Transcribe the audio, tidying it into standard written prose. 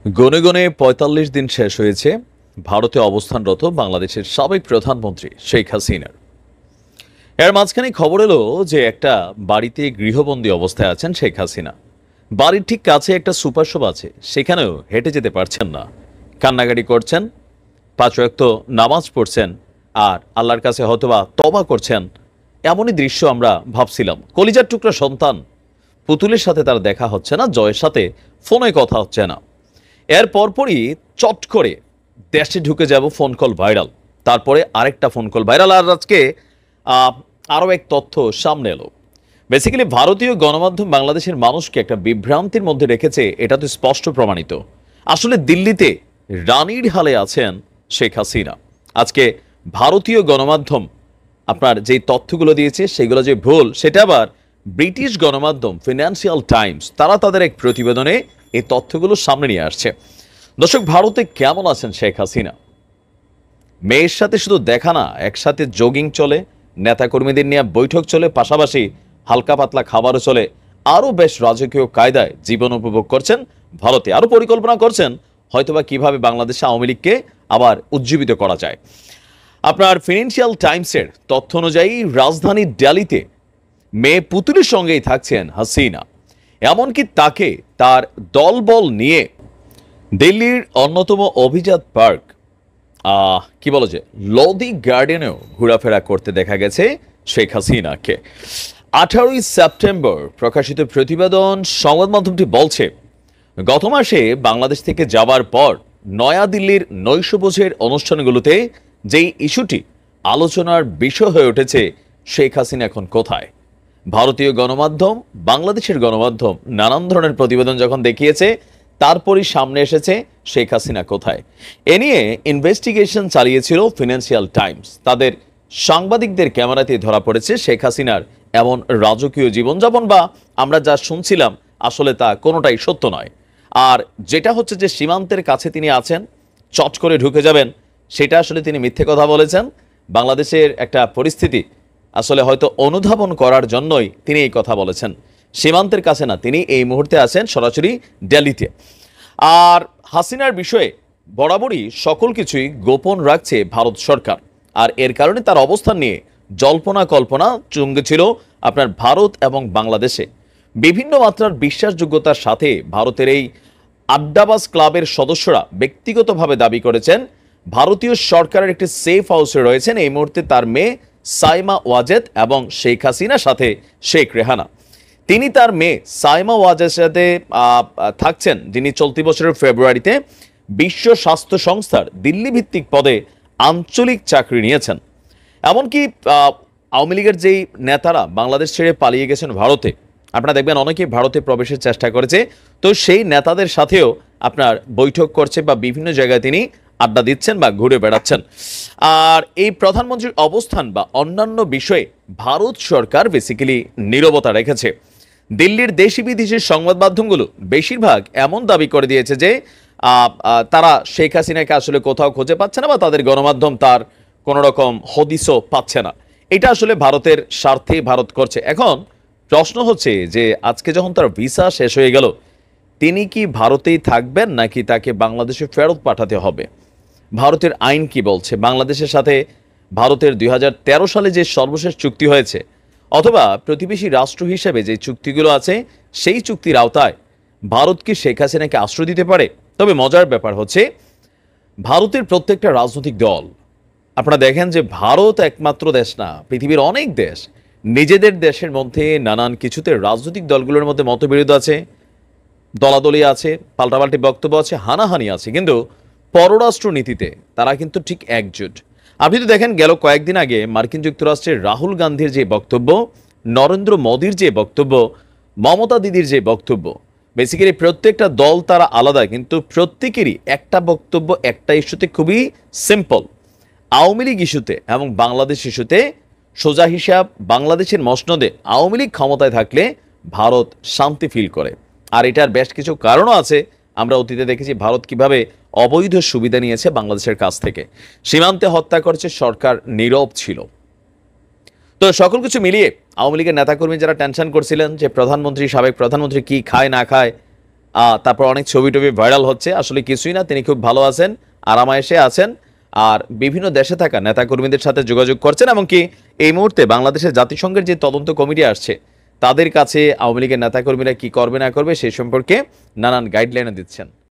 গনে গনে ৪৫ দিন শেষ হয়েছে ভারতে অবস্থানরত বাংলাদেশের সাবেক প্রধানমন্ত্রী শেখ হাসিনার। এর মাঝখানে খবর এলো যে একটা বাড়িতে গৃহবন্দী অবস্থায় আছেন শেখ হাসিনা। বাড়ির ঠিক কাছে একটা সুপার শপ আছে, সেখানেও হেঁটে যেতে পারছেন না। কান্নাকাটি করছেন, ৫ ওয়াক্ত নামাজ পড়ছেন, আর আল্লাহর কাছে হয়তোবা তওবা করছেন। এমনই দৃশ্য আমরা ভাবছিলাম। কলিজার টুকরা সন্তান পুতুলের সাথে তার দেখা হচ্ছে না, জয়ের সাথে ফোনে কথা হচ্ছে না। এর পরপরই চট করে দেশে ঢুকে যাব, ফোন কল ভাইরাল, তারপরে আরেকটা ফোন কল ভাইরাল, আর আজকে আরও এক তথ্য সামনে এলো। বেসিক্যালি ভারতীয় গণমাধ্যম বাংলাদেশের মানুষকে একটা বিভ্রান্তির মধ্যে রেখেছে, এটা তো স্পষ্ট প্রমাণিত। আসলে দিল্লিতে রানীর হালে আছেন শেখ হাসিনা। আজকে ভারতীয় গণমাধ্যম আপনার যেই তথ্যগুলো দিয়েছে সেগুলো যে ভুল, সেটা আবার ব্রিটিশ গণমাধ্যম ফিনান্সিয়াল টাইমস তারা তাদের এক প্রতিবেদনে এই তথ্যগুলো সামনে নিয়ে আসছে। দর্শক, ভারতে কেমন আছেন শেখ হাসিনা? মেয়ের সাথে শুধু দেখা না, একসাথে জগিং চলে, নেতাকর্মীদের নিয়ে বৈঠক চলে, পাশাপাশি হালকা পাতলা খাবারও চলে। আরও বেশ রাজকীয় কায়দায় জীবন উপভোগ করছেন ভারতে। আরও পরিকল্পনা করছেন হয়তোবা কিভাবে বাংলাদেশে আওয়ামী লীগকে আবার উজ্জীবিত করা যায়। আপনার ফিনান্সিয়াল টাইমসের তথ্য অনুযায়ী রাজধানী দিল্লিতে মেয়ে পুতুলের সঙ্গেই থাকছেন হাসিনা। এমনকি তাকে তার দলবল নিয়ে দিল্লির অন্যতম অভিজাত পার্ক কি বলো যে লোদি গার্ডেনেও ঘোরাফেরা করতে দেখা গেছে শেখ হাসিনাকে। 18ই সেপ্টেম্বর প্রকাশিত প্রতিবেদন সংবাদ মাধ্যমটি বলছে, গত মাসে বাংলাদেশ থেকে যাওয়ার পর নয়াদিল্লির নৈশভোজের অনুষ্ঠানগুলোতে যেই ইস্যুটি আলোচনার বিষয় হয়ে উঠেছে, শেখ হাসিনা এখন কোথায়। ভারতীয় গণমাধ্যম, বাংলাদেশের গণমাধ্যম নানান ধরনের প্রতিবেদন যখন দেখিয়েছে, তারপরই সামনে এসেছে শেখ হাসিনা কোথায়। এ নিয়ে ইনভেস্টিগেশন চালিয়েছিল ফিনান্সিয়াল টাইমস। তাদের সাংবাদিকদের ক্যামেরাতে ধরা পড়েছে শেখ হাসিনার এমন রাজকীয় জীবনযাপন, বা আমরা যা শুনছিলাম আসলে তা কোনোটাই সত্য নয়। আর যেটা হচ্ছে যে সীমান্তের কাছে তিনি আছেন, চট করে ঢুকে যাবেন, সেটা আসলে তিনি মিথ্যে কথা বলেছেন। বাংলাদেশের একটা পরিস্থিতি আসলে হয়তো অনুধাবন করার জন্যই তিনি এই কথা বলেছেন। সীমান্তের কাছে না, তিনি এই মুহূর্তে আছেন সরাসরি দিল্লিতে। আর হাসিনার বিষয়ে বরাবরই সকল কিছুই গোপন রাখছে ভারত সরকার, আর এর কারণে তার অবস্থান নিয়ে জল্পনা কল্পনা চুঙ্গেছিল আপনার ভারত এবং বাংলাদেশে। বিভিন্ন মাত্রার বিশ্বাসযোগ্যতার সাথে ভারতের এই আড্ডাবাজ ক্লাবের সদস্যরা ব্যক্তিগতভাবে দাবি করেছেন ভারতীয় সরকারের একটি সেফ হাউসে রয়েছেন এই মুহূর্তে তার মেয়ে সাইমা ওয়াজেদ এবং শেখ হাসিনার সাথে শেখ রেহানা। তিনি তার মেয়ে সাইমা ওয়াজেদের সাথে থাকছেন, যিনি চলতি বছরের ফেব্রুয়ারিতে বিশ্ব স্বাস্থ্য সংস্থার দিল্লি ভিত্তিক পদে আঞ্চলিক চাকরি নিয়েছেন। এমনকি আওয়ামী লীগের যেই নেতারা বাংলাদেশ ছেড়ে পালিয়ে গেছেন ভারতে, আপনারা দেখবেন অনেকেই ভারতে প্রবেশের চেষ্টা করেছে, তো সেই নেতাদের সাথেও আপনার বৈঠক করছে বা বিভিন্ন জায়গায় তিনি আড্ডা দিচ্ছেন বা ঘুরে বেড়াচ্ছেন। আর এই প্রধানমন্ত্রীর অবস্থান বা অন্যান্য বিষয়ে ভারত সরকার বেসিক্যালি নীরবতা রেখেছে। দিল্লির দেশি বিদেশি সংবাদ মাধ্যমগুলো বেশিরভাগ এমন দাবি করে দিয়েছে যে তারা শেখ হাসিনাকে আসলে কোথাও খুঁজে পাচ্ছে না, বা তাদের গণমাধ্যম তার কোনো রকম হদিসও পাচ্ছে না। এটা আসলে ভারতের স্বার্থে ভারত করছে। এখন প্রশ্ন হচ্ছে যে আজকে যখন তার ভিসা শেষ হয়ে গেল, তিনি কি ভারতেই থাকবেন নাকি তাকে বাংলাদেশে ফেরত পাঠাতে হবে? ভারতের আইন কি বলছে? বাংলাদেশের সাথে ভারতের 2013 সালে যে সর্বশেষ চুক্তি হয়েছে, অথবা প্রতিবেশী রাষ্ট্র হিসেবে যে চুক্তিগুলো আছে, সেই চুক্তির আওতায় ভারত কি শেখ হাসিনাকে আশ্রয় দিতে পারে? তবে মজার ব্যাপার হচ্ছে ভারতের প্রত্যেকটা রাজনৈতিক দল, আপনারা দেখেন যে ভারত একমাত্র দেশ না, পৃথিবীর অনেক দেশ নিজেদের দেশের মধ্যে নানান কিছুতে রাজনৈতিক দলগুলোর মধ্যে মতবিরোধ আছে, দলাদলি আছে, পাল্টাপাল্টি বক্তব্য আছে, হানাহানি আছে, কিন্তু পররাষ্ট্র নীতিতে তারা কিন্তু ঠিক একজোট। আপনি তো দেখেন গেল কয়েকদিন আগে মার্কিন যুক্তরাষ্ট্রের রাহুল গান্ধীর যে বক্তব্য, নরেন্দ্র মোদীর যে বক্তব্য, মমতা দিদির যে বক্তব্য, বেসিক্যালি প্রত্যেকটা দল তারা আলাদা, কিন্তু প্রত্যেকেরই একটা বক্তব্য একটা ইস্যুতে খুবই সিম্পল। আওয়ামী লীগ ইস্যুতে এবং বাংলাদেশ ইস্যুতে সোজা হিসাব, বাংলাদেশের মসনদে আওয়ামী লীগ ক্ষমতায় থাকলে ভারত শান্তি ফিল করে। আর এটার বেশ কিছু কারণও আছে। আমরা অতীতে দেখেছি ভারত কিভাবে অবৈধ সুবিধা নিয়েছে বাংলাদেশের কাছ থেকে, সীমান্তে হত্যা করেছে, সরকার নীরব ছিল। তো সকল কিছু মিলিয়ে আওয়ামী লীগের নেতাকর্মী যারা টেনশন করছিলেন যে প্রধানমন্ত্রী, সাবেক প্রধানমন্ত্রী কি খায় না খায়, তারপর অনেক ছবি টবি ভাইরাল হচ্ছে, আসলে কিছুই না, তিনি খুব ভালো আছেন, আরামায়েশে আছেন, আর বিভিন্ন দেশে থাকা নেতাকর্মীদের সাথে যোগাযোগ করছেন, এমনকি এই মুহূর্তে বাংলাদেশের জাতিসংঘের যে তদন্ত কমিটি আসছে তাদের কাছে আওয়ামী লীগের নেতাকর্মীরা কি করবে না করবে সেই সম্পর্কে নানান গাইডলাইনও দিচ্ছেন।